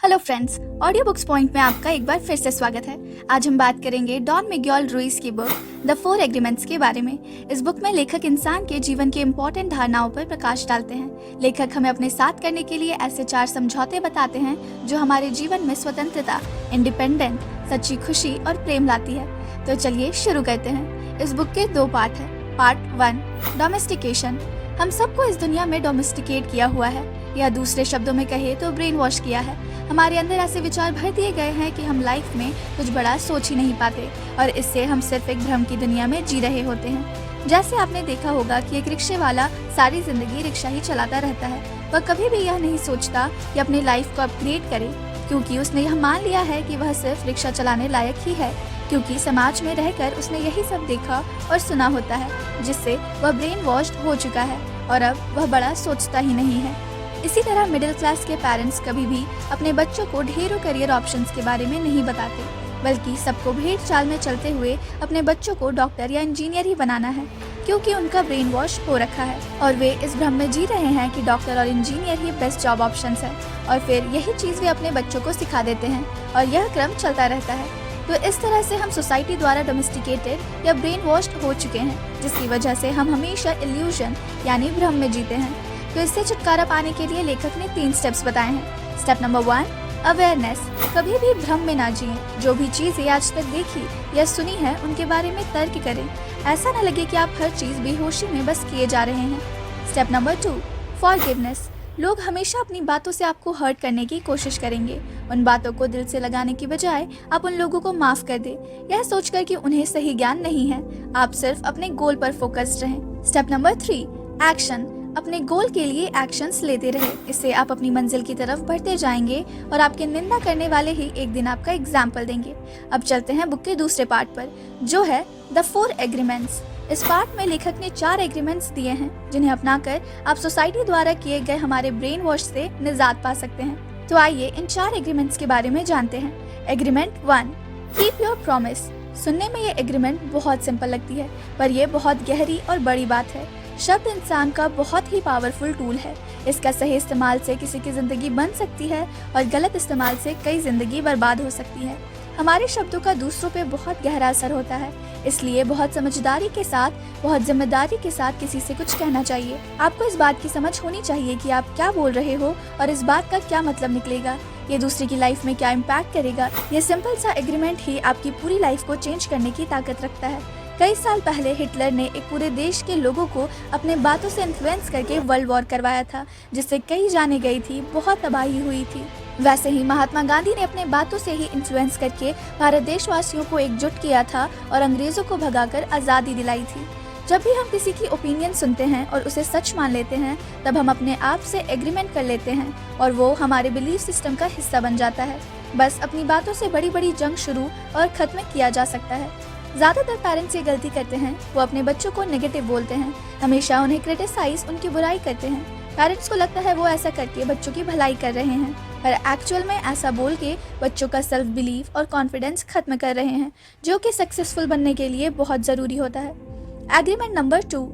Hello friends, audio books point में आपका एक बार फिर से स्वागत है। आज हम बात करेंगे डॉन मिग्यूल रुइस की बुक द 4 एग्रीमेंट्स के बारे में। इस बुक में लेखक इंसान के जीवन के इम्पोर्टेंट धारणाओं पर प्रकाश डालते हैं। लेखक हमें अपने साथ करने के लिए ऐसे 4 समझौते बताते हैं जो हमारे जीवन में स्वतंत्रता, इंडिपेंडेंट, सच्ची खुशी और प्रेम लाती है। तो चलिए शुरू करते हैं। इस बुक के 2 पार्ट हैं। Part 1, domestication. हम सबको इस दुनिया में डोमेस्टिकेट किया हुआ है, या दूसरे शब्दों में कहे तो ब्रेन वॉश किया है। हमारे अंदर ऐसे विचार भर दिए गए हैं कि हम लाइफ में कुछ बड़ा सोच ही नहीं पाते और इससे हम सिर्फ एक भ्रम की दुनिया में जी रहे होते हैं। जैसे आपने देखा होगा कि एक रिक्शे वाला सारी जिंदगी रिक्शा ही चलाता रहता है। वह कभी भी यह नहीं सोचता कि अपनी लाइफ को अपग्रेड करे, क्योंकि उसने यह मान लिया है कि वह सिर्फ रिक्शा चलाने लायक ही है, क्योंकि समाज में रहकर उसने यही सब देखा और सुना होता है, जिससे वह ब्रेन वॉश्ड हो चुका है और अब वह बड़ा सोचता ही नहीं है। इसी तरह मिडिल क्लास के पेरेंट्स कभी भी अपने बच्चों को ढेरों करियर ऑप्शंस के बारे में नहीं बताते, बल्कि सबको भेड़ चाल में चलते हुए अपने बच्चों को डॉक्टर या इंजीनियर ही बनाना है, क्योंकि उनका ब्रेन वॉश हो रखा है और वे इस भ्रम में जी रहे हैं कि डॉक्टर और इंजीनियर ही बेस्ट जॉब ऑप्शंस है, और फिर यही चीज़ वे अपने बच्चों को सिखा देते हैं और यह क्रम चलता रहता है। तो इस तरह से हम सोसाइटी द्वारा डोमेस्टिकेटेड या ब्रेन वॉश्ड हो चुके हैं, जिसकी वजह से हम हमेशा इल्यूजन यानी भ्रम में जीते हैं। तो इससे छुटकारा पाने के लिए लेखक ने 3 स्टेप्स बताए हैं। Step number 1, awareness. कभी भी भ्रम में ना जिएं। जो भी चीजें आज तक देखी या सुनी है उनके बारे में तर्क करें। ऐसा न लगे कि आप हर चीज बेहोशी में बस किए जा रहे हैं। Step number 2, forgiveness. लोग हमेशा अपनी बातों से आपको हर्ट करने की कोशिश करेंगे। उन बातों को दिल से लगाने की बजाय आप उन लोगों को माफ कर दें, यह सोचकर कि उन्हें सही ज्ञान नहीं है। आप सिर्फ अपने गोल पर फोकस्ड रहें। Step number 3, action. अपने गोल के लिए एक्शंस लेते रहे। इससे आप अपनी मंजिल की तरफ बढ़ते जाएंगे और आपके निंदा करने वाले ही एक दिन आपका एग्जाम्पल देंगे। अब चलते हैं बुक के दूसरे पार्ट पर, जो है द 4 एग्रीमेंट्स। इस पार्ट में लेखक ने 4 एग्रीमेंट्स दिए हैं, जिन्हें अपनाकर आप सोसाइटी द्वारा किए गए हमारे ब्रेन वॉश से निजात पा सकते हैं। तो आइए इन 4 एग्रीमेंट्स के बारे में जानते हैं। Agreement 1, keep your promise. सुनने में ये एग्रीमेंट बहुत सिंपल लगती है, पर यह बहुत गहरी और बड़ी बात है। शब्द इंसान का बहुत ही पावरफुल टूल है। इसका सही इस्तेमाल से किसी की जिंदगी बन सकती है और गलत इस्तेमाल से कई जिंदगी बर्बाद हो सकती है। हमारे शब्दों का दूसरों पे बहुत गहरा असर होता है, इसलिए बहुत समझदारी के साथ, बहुत जिम्मेदारी के साथ किसी से कुछ कहना चाहिए। आपको इस बात की समझ होनी चाहिए कि आप क्या बोल रहे हो और इस बात का क्या मतलब निकलेगा, ये दूसरे की लाइफ में क्या इम्पैक्ट करेगा। ये सिंपल सा एग्रीमेंट ही आपकी पूरी लाइफ को चेंज करने की ताकत रखता है। कई साल पहले हिटलर ने एक पूरे देश के लोगों को अपने बातों से इन्फ्लुएंस करके वर्ल्ड वॉर करवाया था, जिससे कई जाने गई थी, बहुत तबाही हुई थी। वैसे ही महात्मा गांधी ने अपने बातों से ही इन्फ्लुएंस करके भारत देशवासियों को एकजुट किया था और अंग्रेजों को भगाकर आज़ादी दिलाई थी। जब भी हम किसी की ओपिनियन सुनते हैं और उसे सच मान लेते हैं, तब हम अपने आप से एग्रीमेंट कर लेते हैं और वो हमारे बिलीफ सिस्टम का हिस्सा बन जाता है। बस अपनी बातों से बड़ी बड़ी जंग शुरू और खत्म किया जा सकता है। ज्यादातर पेरेंट्स ये गलती करते हैं, वो अपने बच्चों को नेगेटिव बोलते हैं, हमेशा उन्हें क्रिटिसाइज, उनकी बुराई करते हैं। पेरेंट्स को लगता है वो ऐसा करके बच्चों की भलाई कर रहे हैं, पर एक्चुअल में ऐसा बोल के बच्चों का सेल्फ बिलीफ और कॉन्फिडेंस खत्म कर रहे हैं, जो कि सक्सेसफुल बनने के लिए बहुत जरूरी होता है। Agreement number 2,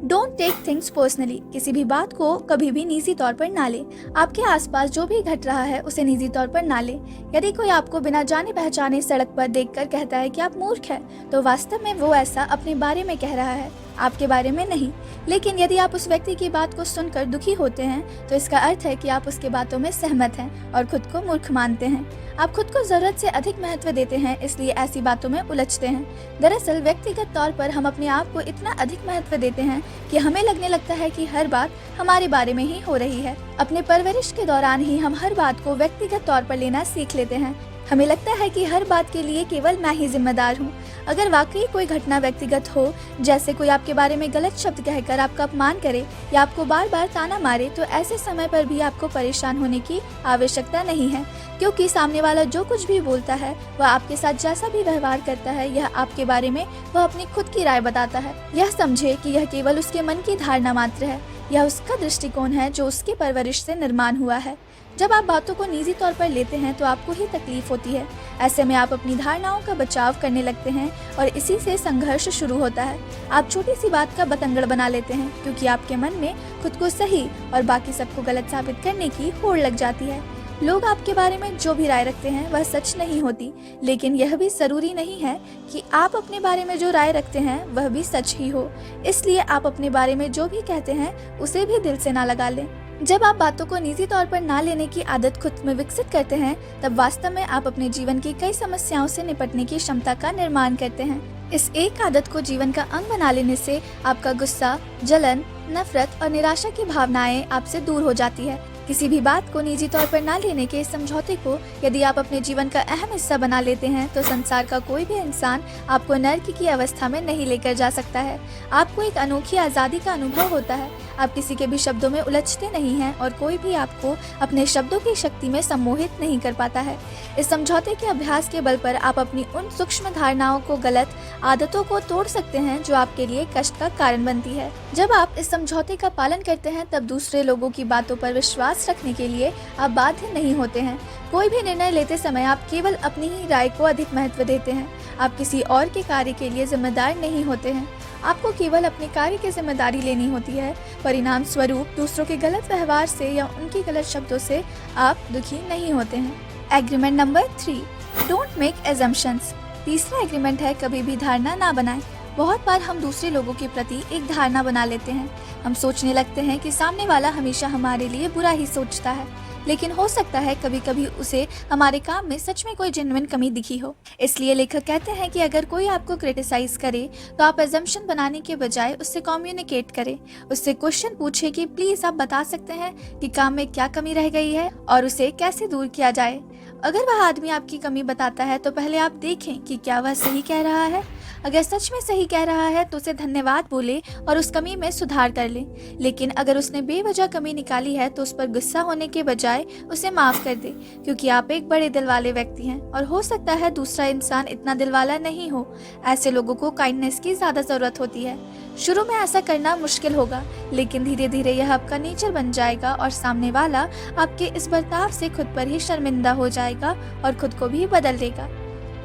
don't take things personally. किसी भी बात को कभी भी निजी तौर पर ना ले। आपके आसपास जो भी घट रहा है उसे निजी तौर पर ना ले। यदि कोई आपको बिना जाने पहचाने सड़क पर देखकर कहता है कि आप मूर्ख हैं, तो वास्तव में वो ऐसा अपने बारे में कह रहा है, आपके बारे में नहीं। लेकिन यदि आप उस व्यक्ति की बात को सुनकर दुखी होते हैं, तो इसका अर्थ है कि आप उसके बातों में सहमत हैं और खुद को मूर्ख मानते हैं। आप खुद को जरूरत से अधिक महत्व देते हैं, इसलिए ऐसी बातों में उलझते हैं। दरअसल व्यक्तिगत तौर पर हम अपने आप को इतना अधिक महत्व देते हैं कि हमें लगने लगता है कि हर बात हमारे बारे में ही हो रही है। अपने परवरिश के दौरान ही हम हर बात को व्यक्तिगत तौर पर लेना सीख लेते हैं। हमें लगता है कि हर बात के लिए केवल मैं ही जिम्मेदार हूँ। अगर वाकई कोई घटना व्यक्तिगत हो, जैसे कोई आपके बारे में गलत शब्द कहकर आपका अपमान करे या आपको बार बार ताना मारे, तो ऐसे समय पर भी आपको परेशान होने की आवश्यकता नहीं है, क्योंकि सामने वाला जो कुछ भी बोलता है, वह आपके साथ जैसा भी व्यवहार करता है, यह आपके बारे में वह अपनी खुद की राय बताता है। यह समझे कि यह केवल उसके मन की धारणा मात्र है, यह उसका दृष्टिकोण है जो उसकी परवरिश से निर्माण हुआ है। जब आप बातों को निजी तौर पर लेते हैं तो आपको ही तकलीफ होती है। ऐसे में आप अपनी धारणाओं का बचाव करने लगते हैं और इसी से संघर्ष शुरू होता है। आप छोटी सी बात का बतंगड़ बना लेते हैं, क्योंकि आपके मन में खुद को सही और बाकी सबको गलत साबित करने की होड़ लग जाती है। लोग आपके बारे में जो भी राय रखते हैं वह सच नहीं होती, लेकिन यह भी जरूरी नहीं है कि आप अपने बारे में जो राय रखते हैं वह भी सच ही हो। इसलिए आप अपने बारे में जो भी कहते हैं उसे भी दिल से ना लगा लें। जब आप बातों को निजी तौर पर ना लेने की आदत खुद में विकसित करते हैं, तब वास्तव में आप अपने जीवन की कई समस्याओं से निपटने की क्षमता का निर्माण करते हैं। इस एक आदत को जीवन का अंग बना लेने से आपका गुस्सा, जलन, नफरत और निराशा की भावनाएं आपसे दूर हो जाती है। किसी भी बात को निजी तौर पर ना लेने के इस समझौते को यदि आप अपने जीवन का अहम हिस्सा बना लेते हैं, तो संसार का कोई भी इंसान आपको नर्क की अवस्था में नहीं लेकर जा सकता है। आपको एक अनोखी आज़ादी का अनुभव होता है। आप किसी के भी शब्दों में उलझते नहीं हैं और कोई भी आपको अपने शब्दों की शक्ति में सम्मोहित नहीं कर पाता है। इस समझौते के अभ्यास के बल पर आप अपनी उन सूक्ष्म धारणाओं को, गलत आदतों को तोड़ सकते हैं जो आपके लिए कष्ट का कारण बनती है। जब आप इस समझौते का पालन करते हैं, तब दूसरे लोगों की बातों पर विश्वास रखने के लिए आप बाध्य नहीं होते हैं। कोई भी निर्णय लेते समय आप केवल अपनी ही राय को अधिक महत्व देते हैं। आप किसी और के कार्य के लिए जिम्मेदार नहीं होते हैं। आपको केवल अपने कार्य की जिम्मेदारी लेनी होती है। परिणाम स्वरूप दूसरों के गलत व्यवहार से या उनके गलत शब्दों से आप दुखी नहीं होते हैं। Agreement number 3, don't make assumptions. तीसरा एग्रीमेंट है, कभी भी धारणा ना बनाएं। बहुत बार हम दूसरे लोगों के प्रति एक धारणा बना लेते हैं। हम सोचने लगते हैं कि सामने वाला हमेशा हमारे लिए बुरा ही सोचता है, लेकिन हो सकता है कभी कभी उसे हमारे काम में सच में कोई जेन्युइन कमी दिखी हो। इसलिए लेखक कहते हैं कि अगर कोई आपको क्रिटिसाइज करे, तो आप एजम्पशन बनाने के बजाय उससे कम्युनिकेट करें। उससे क्वेश्चन पूछे कि प्लीज आप बता सकते हैं कि काम में क्या कमी रह गई है और उसे कैसे दूर किया जाए। अगर वह आदमी आपकी कमी बताता है, तो पहले आप देखें कि क्या वह सही कह रहा है। अगर सच में सही कह रहा है तो उसे धन्यवाद बोले और उस कमी में सुधार कर ले। लेकिन अगर उसने बेवजह कमी निकाली है, तो उस पर गुस्सा होने के बजाय उसे माफ कर दे, क्योंकि आप एक बड़े दिल वाले व्यक्ति हैं और हो सकता है दूसरा इंसान इतना दिल वाला नहीं हो। ऐसे लोगों को काइंडनेस की ज्यादा जरूरत होती है। शुरू में ऐसा करना मुश्किल होगा, लेकिन धीरे धीरे यह आपका नेचर बन जाएगा और सामने वाला आपके इस बर्ताव से खुद पर ही शर्मिंदा हो जाएगा और खुद को भी बदल देगा।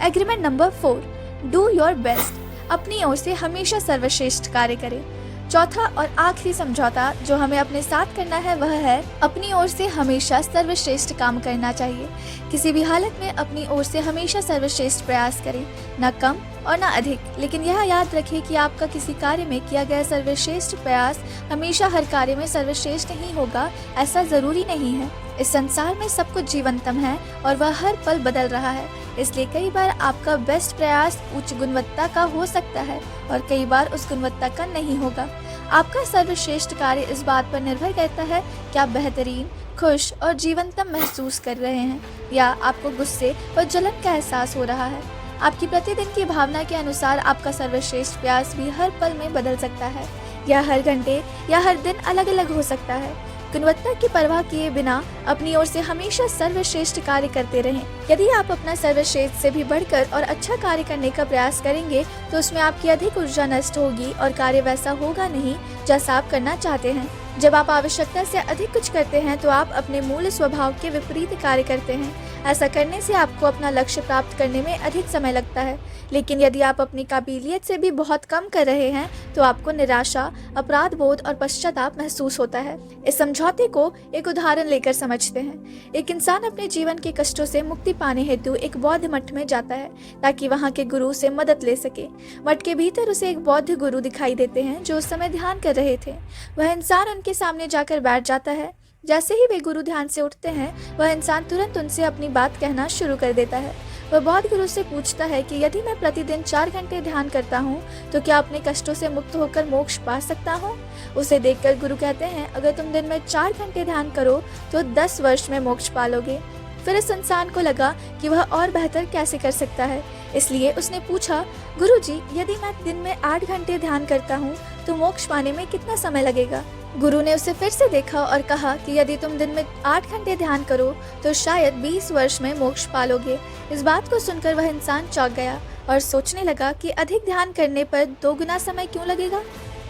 Agreement number 4, do your best. अपनी ओर से हमेशा सर्वश्रेष्ठ कार्य करें। चौथा और आखिरी समझौता जो हमें अपने साथ करना है, वह है अपनी ओर से हमेशा सर्वश्रेष्ठ काम करना चाहिए। किसी भी हालत में अपनी ओर से हमेशा सर्वश्रेष्ठ प्रयास करें, न कम और न अधिक। लेकिन यह याद रखें कि आपका किसी कार्य में किया गया सर्वश्रेष्ठ प्रयास हमेशा हर कार्य में सर्वश्रेष्ठ ही होगा, ऐसा जरूरी नहीं है। इस संसार में सब कुछ जीवंतम है और वह हर पल बदल रहा है। इसलिए कई बार आपका बेस्ट प्रयास उच्च गुणवत्ता का हो सकता है और कई बार उस गुणवत्ता का नहीं होगा। आपका सर्वश्रेष्ठ कार्य इस बात पर निर्भर करता है कि आप बेहतरीन, खुश और जीवंतम महसूस कर रहे हैं या आपको गुस्से और जलन का एहसास हो रहा है। आपकी प्रतिदिन की भावना के अनुसार आपका सर्वश्रेष्ठ प्रयास भी हर पल में बदल सकता है, या हर घंटे या हर दिन अलग अलग हो सकता है। गुणवत्ता की परवाह किए बिना अपनी ओर से हमेशा सर्वश्रेष्ठ कार्य करते रहें। यदि आप अपना सर्वश्रेष्ठ से भी बढ़कर और अच्छा कार्य करने का प्रयास करेंगे, तो उसमें आपकी अधिक ऊर्जा नष्ट होगी और कार्य वैसा होगा नहीं जैसा आप करना चाहते हैं। जब आप आवश्यकता से अधिक कुछ करते हैं, तो आप अपने मूल स्वभाव के विपरीत कार्य करते हैं। ऐसा करने से आपको अपना लक्ष्य प्राप्त करने में अधिक समय लगता है। लेकिन यदि आप अपनी काबिलियत से भी बहुत कम कर रहे हैं, तो आपको निराशा, अपराध बोध और पश्चाताप महसूस होता है। इस समझौते को एक उदाहरण लेकर समझते हैं। एक इंसान अपने जीवन के कष्टों से मुक्ति पाने हेतु एक बौद्ध मठ में जाता है, ताकि वहाँ के गुरु से मदद ले सके। मठ के भीतर उसे एक बौद्ध गुरु दिखाई देते हैं जो उस समय ध्यान कर रहे थे। वह इंसान उनके सामने जाकर बैठ जाता है। जैसे ही वे गुरु ध्यान से उठते हैं, वह इंसान तुरंत उनसे अपनी बात कहना शुरू कर देता है। वह बौद्ध गुरु से पूछता है कि यदि मैं प्रतिदिन 4 घंटे ध्यान करता हूँ, तो क्या अपने कष्टों से मुक्त होकर मोक्ष पा सकता हूँ? उसे देखकर गुरु कहते हैं, अगर तुम दिन में 4 घंटे ध्यान करो तो 10 वर्ष में मोक्ष पालोगे। फिर इस इंसान को लगा कि वह और बेहतर कैसे कर सकता है, इसलिए उसने पूछा, गुरुजी, यदि मैं दिन में 8 घंटे ध्यान करता हूँ तो मोक्ष पाने में कितना समय लगेगा? गुरु ने उसे फिर से देखा और कहा कि यदि तुम दिन में 8 घंटे ध्यान करो तो शायद 20 वर्ष में मोक्ष पालोगे। इस बात को सुनकर वह इंसान चौंक गया और सोचने लगा कि अधिक ध्यान करने पर 2 गुना समय क्यों लगेगा।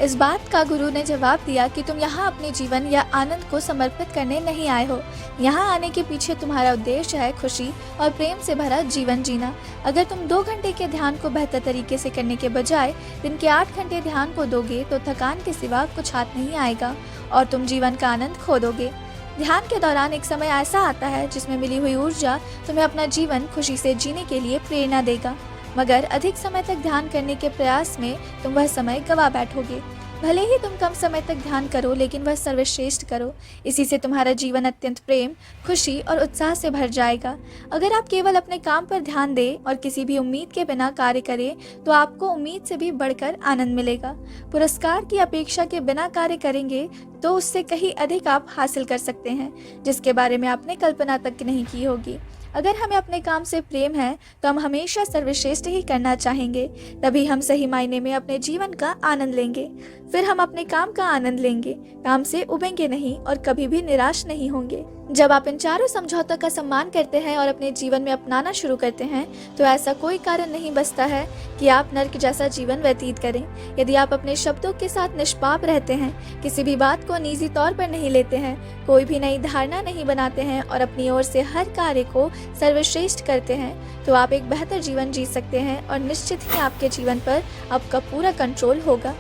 इस बात का गुरु ने जवाब दिया कि तुम यहाँ अपने जीवन या आनंद को समर्पित करने नहीं आए हो। यहाँ आने के पीछे तुम्हारा उद्देश्य है खुशी और प्रेम से भरा जीवन जीना। अगर तुम 2 घंटे के ध्यान को बेहतर तरीके से करने के बजाय दिन के 8 घंटे ध्यान को दोगे, तो थकान के सिवा कुछ हाथ नहीं आएगा और तुम जीवन का आनंद खो दोगे। ध्यान के दौरान एक समय ऐसा आता है जिसमें मिली हुई ऊर्जा तुम्हें अपना जीवन खुशी से जीने के लिए प्रेरणा देगा, मगर अधिक समय तक ध्यान करने के प्रयास में तुम वह समय गवा बैठोगे। भले ही तुम कम समय तक ध्यान करो, लेकिन वह सर्वश्रेष्ठ करो। इसी से तुम्हारा जीवन अत्यंत प्रेम, खुशी और उत्साह से भर जाएगा। अगर आप केवल अपने काम पर ध्यान दें और किसी भी उम्मीद के बिना कार्य करें, तो आपको उम्मीद से भी बढ़कर आनंद मिलेगा। पुरस्कार की अपेक्षा के बिना कार्य करेंगे तो उससे कहीं अधिक आप हासिल कर सकते हैं, जिसके बारे में आपने कल्पना तक नहीं की होगी। अगर हमें अपने काम से प्रेम है तो हम हमेशा सर्वश्रेष्ठ ही करना चाहेंगे। तभी हम सही मायने में अपने जीवन का आनंद लेंगे। फिर हम अपने काम का आनंद लेंगे, काम से उबेंगे नहीं और कभी भी निराश नहीं होंगे। जब आप इन चारों समझौतों का सम्मान करते हैं और अपने जीवन में अपनाना शुरू करते हैं, तो ऐसा कोई कारण नहीं बचता है कि आप नर्क जैसा जीवन व्यतीत करें। यदि आप अपने शब्दों के साथ निष्पाप रहते हैं, किसी भी बात को निजी तौर पर नहीं लेते हैं, कोई भी नई धारणा नहीं बनाते हैं और अपनी ओर से हर कार्य को सर्वश्रेष्ठ करते हैं, तो आप एक बेहतर जीवन जी सकते हैं और निश्चित ही आपके जीवन पर आपका पूरा कंट्रोल होगा।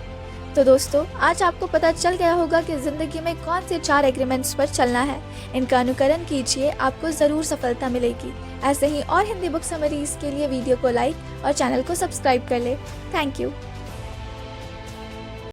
तो दोस्तों, आज आपको पता चल गया होगा कि जिंदगी में कौन से 4 एग्रीमेंट्स पर चलना है। इनका अनुकरण कीजिए, आपको जरूर सफलता मिलेगी। ऐसे ही और हिंदी बुक समरीज के लिए वीडियो को लाइक और चैनल को सब्सक्राइब कर ले। Thank you.